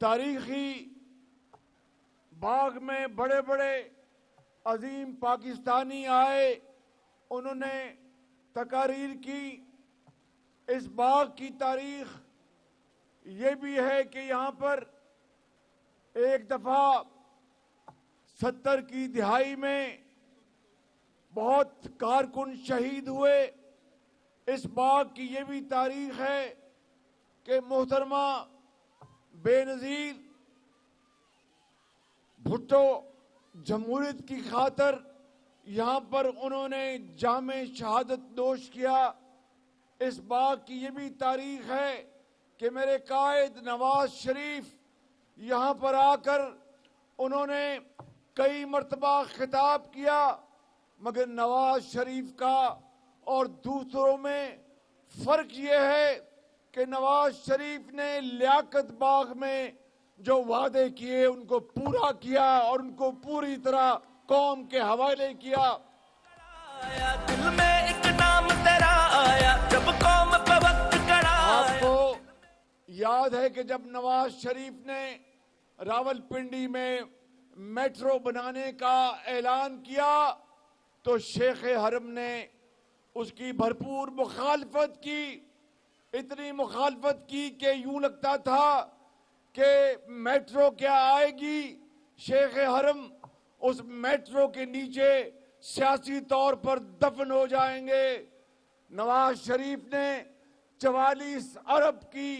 تاریخی باغ میں بڑے بڑے عظیم پاکستانی آئے، انہوں نے تقاریر کی۔ اس باغ کی تاریخ یہ بھی ہے کہ یہاں پر ایک دفعہ 70 کی دہائی میں بہت کارکن شہید ہوئے۔ اس باغ کی یہ بھی تاریخ ہے کہ محترمہ بے نظیر بھٹو جمہوریت کی خاطر یہاں پر انہوں نے جام شہادت نوش کیا۔ اس باغ کی یہ بھی تاریخ ہے کہ میرے قائد نواز شریف یہاں پر آ کر انہوں نے کئی مرتبہ خطاب کیا، مگر نواز شریف کا اور دوسروں میں فرق یہ ہے کہ نواز شریف نے لیاقت باغ میں جو وعدے کیے ان کو پورا کیا اور ان کو پوری طرح قوم کے حوالے کیا۔ دل میں ایک نام تیرا آیا جب قوم پہ وقت کڑا۔ آپ کو یاد ہے کہ جب نواز شریف نے راولپنڈی میں میٹرو بنانے کا اعلان کیا تو شیخ حرم نے اس کی بھرپور مخالفت کی، اتنی مخالفت کی کہ یوں لگتا تھا کہ میٹرو کیا آئے گی، شیخ حرم اس میٹرو کے نیچے سیاسی طور پر دفن ہو جائیں گے۔ نواز شریف نے 44 ارب کی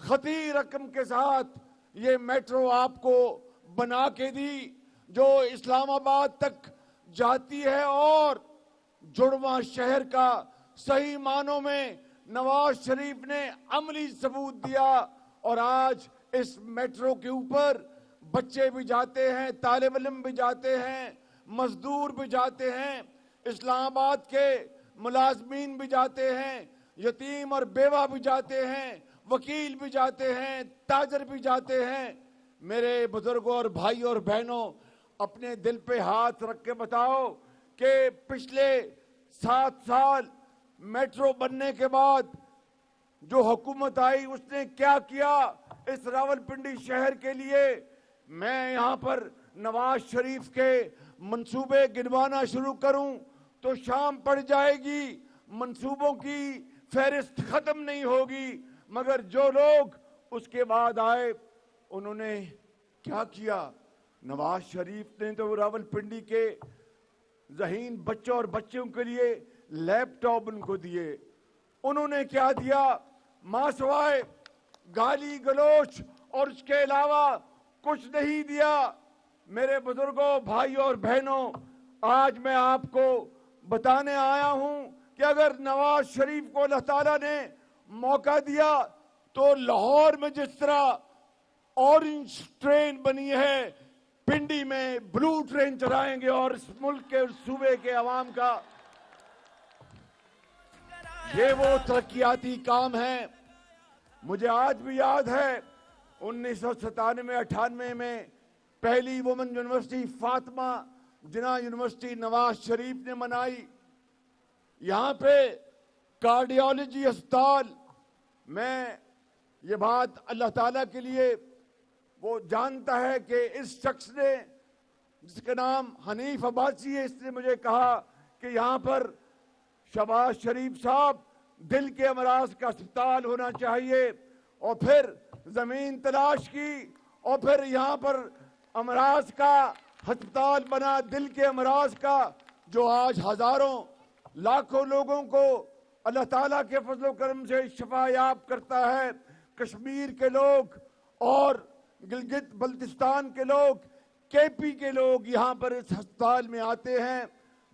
خطی رقم کے ساتھ یہ میٹرو آپ کو بنا کے دی جو اسلام آباد تک جاتی ہے، اور جڑواں شہر کا صحیح معنوں میں نواز شریف نے عملی ثبوت دیا، اور آج اس میٹرو کے اوپر بچے بھی جاتے ہیں، طالب علم بھی جاتے ہیں، مزدور بھی جاتے ہیں، اسلام آباد کے ملازمین بھی جاتے ہیں، یتیم اور بیوہ بھی جاتے ہیں، وکیل بھی جاتے ہیں، تاجر بھی جاتے ہیں۔ میرے بزرگوں اور بھائیوں اور بہنوں، اپنے دل پہ ہاتھ رکھ کے بتاؤ کہ پچھلے 7 سال میٹرو بننے کے بعد جو حکومت آئی اس نے کیا کیا اس راولپنڈی شہر کے لیے۔ میں یہاں پر نواز شریف کے منصوبے گنوانا شروع کروں تو شام پڑ جائے گی، منصوبوں کی فہرست ختم نہیں ہوگی، مگر جو لوگ اس کے بعد آئے انہوں نے کیا کیا؟ نواز شریف نے تو راولپنڈی کے ذہین بچوں اور بچوں کے لیے لیپ ٹاپ ان کو دیے۔ انہوں نے کیا دیا؟ ماں سوائے گالی گلوچ اور اس کے علاوہ کچھ نہیں دیا۔ میرے بزرگوں، بھائیوں اور بہنوں، آج میں آپ کو بتانے آیا ہوں کہ اگر نواز شریف کو اللہ تعالیٰ نے موقع دیا تو لاہور میں جس طرح اورنج ٹرین بنی ہے، پنڈی میں بلو ٹرین چلائیں گے، اور اس ملک کے صوبے کے عوام کا یہ وہ ترقیاتی کام ہے۔ مجھے آج بھی یاد ہے 1997-98 میں پہلی وومن یونیورسٹی فاطمہ جناح یونیورسٹی نواز شریف نے منائی۔ یہاں پہ کارڈیالوجی ہسپتال، میں یہ بات اللہ تعالیٰ کے لیے وہ جانتا ہے کہ اس شخص نے، جس کا نام حنیف عباسی ہے، اس نے مجھے کہا کہ یہاں پر شہباز شریف صاحب دل کے امراض کا ہسپتال ہونا چاہیے، اور پھر زمین تلاش کی اور پھر یہاں پر امراض کا ہسپتال بنا، دل کے امراض کا، جو آج ہزاروں لاکھوں لوگوں کو اللہ تعالیٰ کے فضل و کرم سے شفا یاب کرتا ہے۔ کشمیر کے لوگ اور گلگت بلتستان کے لوگ، کے پی کے لوگ یہاں پر اس ہسپتال میں آتے ہیں۔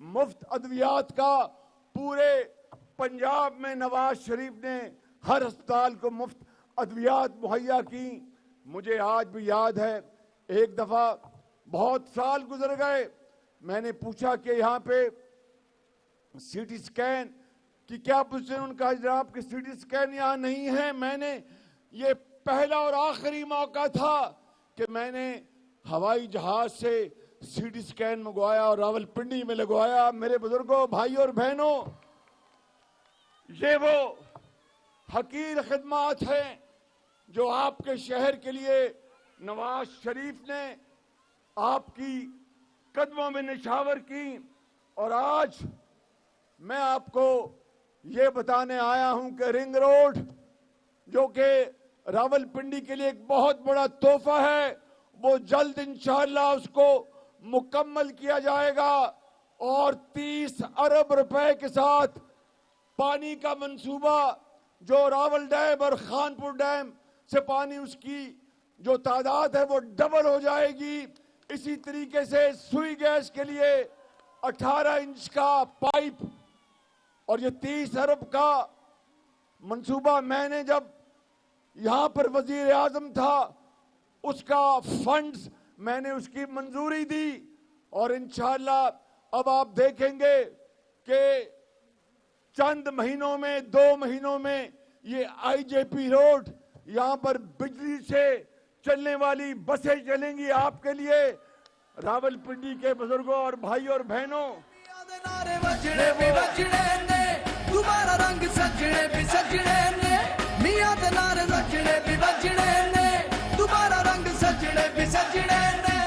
مفت ادویات کا پورے پنجاب میں نواز شریف نے ہر ہسپتال کو مفت ادویات مہیا کی۔ مجھے آج بھی یاد ہے ایک دفعہ، بہت سال گزر گئے، میں نے پوچھا کہ یہاں پہ سی ٹی سکین کی کیا پوچھیں؟ ان کا جناب کہ سی ٹی سکین یہاں نہیں ہے۔ میں نے یہ پہلا اور آخری موقع تھا کہ میں نے ہوائی جہاز سے سی ٹی سکین منگوایا اور راولپنڈی میں لگوایا۔ میرے بزرگوں، بھائیوں اور بہنوں، یہ وہ حقیر خدمات ہیں جو آپ کے شہر کے لیے نواز شریف نے آپ کی قدموں میں نچھاور کی، اور آج میں آپ کو یہ بتانے آیا ہوں کہ رنگ روڈ جو کہ راولپنڈی کے لیے ایک بہت بڑا تحفہ ہے، وہ جلد انشاءاللہ اس کو مکمل کیا جائے گا، اور 30 ارب روپے کے ساتھ پانی کا منصوبہ جو راول ڈیم اور خانپور ڈیم سے پانی اس کی جو تعداد ہے وہ ڈبل ہو جائے گی۔ اسی طریقے سے سوئی گیس کے لیے 18 انچ کا پائپ، اور یہ 30 ارب کا منصوبہ میں نے جب یہاں پر وزیر اعظم تھا اس کا فنڈز میں نے اس کی منظوری دی، اور انشاءاللہ اب آپ دیکھیں گے کہ چند مہینوں میں 2 مہینوں میں یہ آئی جے پی روڈ یہاں پر بجلی سے چلنے والی بسیں چلیں گی آپ کے لیے۔ راولپنڈی کے بزرگوں اور بھائیوں اور بہنوں، نعرے بجنے بھی بجنے نے دوبارہ رنگ سجنے بھی سجنے نے، میاں دے نعرے بجنے بھی بجنے نے دوبارہ رنگ سجنے بھی سجنے نے۔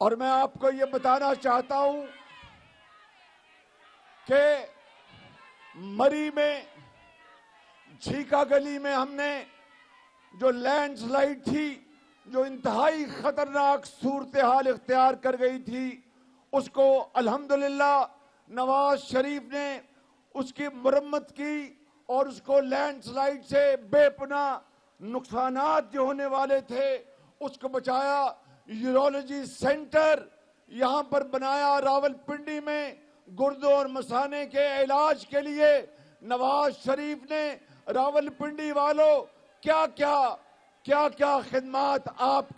اور میں آپ کو یہ بتانا چاہتا ہوں کہ مری میں جھیکا گلی میں ہم نے جو لینڈ سلائیڈ تھی، جو انتہائی خطرناک صورتحال اختیار کر گئی تھی، اس کو الحمدللہ نواز شریف نے اس کی مرمت کی، اور اس کو لینڈ سلائیڈ سے بے پناہ نقصانات جو ہونے والے تھے اس کو بچایا۔ یورولوجی سینٹر یہاں پر بنایا راولپنڈی میں گردوں اور مثانے کے علاج کے لیے۔ نواز شریف نے راولپنڈی والوں کیا کیا خدمات آپ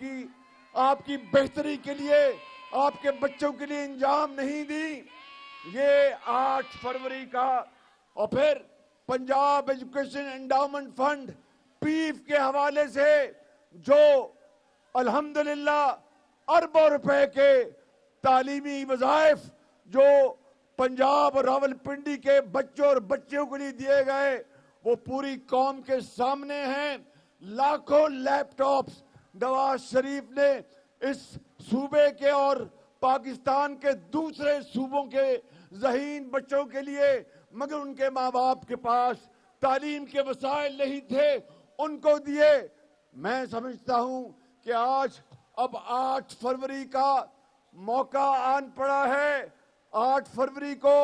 کی بہتری کے لیے، آپ کے بچوں کے لیے انجام نہیں دی۔ یہ 8 فروری کا، اور پھر پنجاب ایجوکیشن انڈاؤمنٹ فنڈ پیف کے حوالے سے جو الحمدللہ اربوں روپے کے تعلیمی وظائف جو پنجاب اور راولپنڈی کے بچوں اور بچیوں کے لیے دیے گئے وہ پوری قوم کے سامنے ہیں۔ لاکھوں لیپ ٹاپس نواز شریف نے اس صوبے کے اور پاکستان کے دوسرے صوبوں کے ذہین بچوں کے لیے، مگر ان کے ماں باپ کے پاس تعلیم کے وسائل نہیں تھے، ان کو دیے۔ میں سمجھتا ہوں کہ آج اب 8 فروری کا موقع آن پڑا ہے۔ 8 فروری کو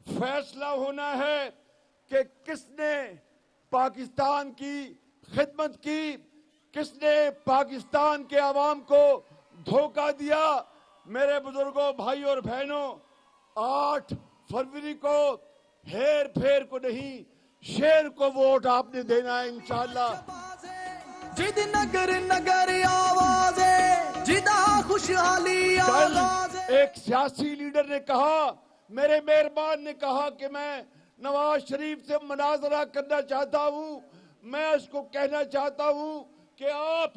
فیصلہ ہونا ہے کہ کس نے پاکستان کی خدمت کی، کس نے پاکستان کے عوام کو دھوکہ دیا۔ میرے بزرگوں، بھائیوں اور بہنوں، 8 فروری کو ہیر پھیر کو نہیں، شیر کو ووٹ آپ نے دینا ہے انشاءاللہ۔ جد نگر نگر آوازیں، جدا خوشحالی آوازیں۔ ایک سیاسی لیڈر نے کہا، میرے مہربان نے کہا کہ میں نواز شریف سے مناظرہ کرنا چاہتا ہوں۔ میں اس کو کہنا چاہتا ہوں کہ آپ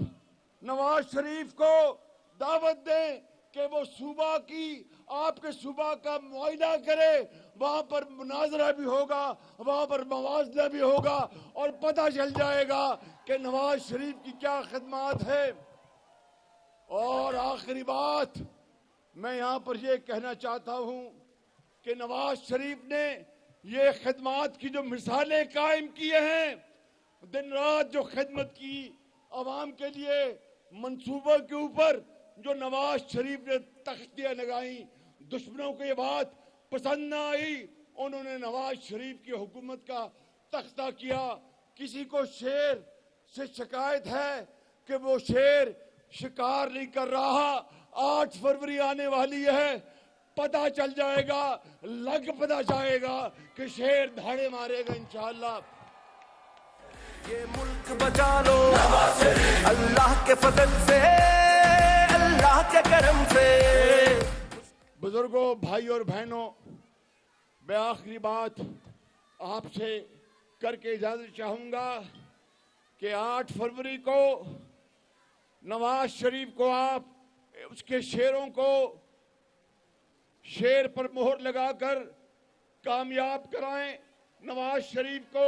نواز شریف کو دعوت دیں کہ وہ صوبہ کی، آپ کے صوبہ کا معائنہ کرے، وہاں پر مناظرہ بھی ہوگا، وہاں پر موازنہ بھی ہوگا، اور پتہ چل جائے گا کہ نواز شریف کی کیا خدمات ہے۔ اور آخری بات میں یہاں پر یہ کہنا چاہتا ہوں کہ نواز شریف نے یہ خدمات کی جو مثالیں قائم کیے ہیں، دن رات جو خدمت کی عوام کے لیے، منصوبوں کے اوپر جو نواز شریف نے تختیاں لگائیں، دشمنوں کو یہ بات پسند نہ آئی، انہوں نے نواز شریف کی حکومت کا تختہ کیا۔ کسی کو شیر سے شکایت ہے کہ وہ شیر شکار نہیں کر رہا، 8 فروری آنے والی ہے، پتہ چل جائے گا، پتہ جائے گا کہ شیر دھاڑے مارے گا انشاءاللہ۔ یہ ملک بچا لو اللہ کے فضل سے، اللہ کے کرم سے۔ بزرگوں، بھائیوں اور بہنوں، میں آخری بات آپ سے کر کے اجازت چاہوں گا کہ 8 فروری کو نواز شریف کو آپ اس کے شیروں کو شیر پر مہر لگا کر کامیاب کرائیں۔ نواز شریف کو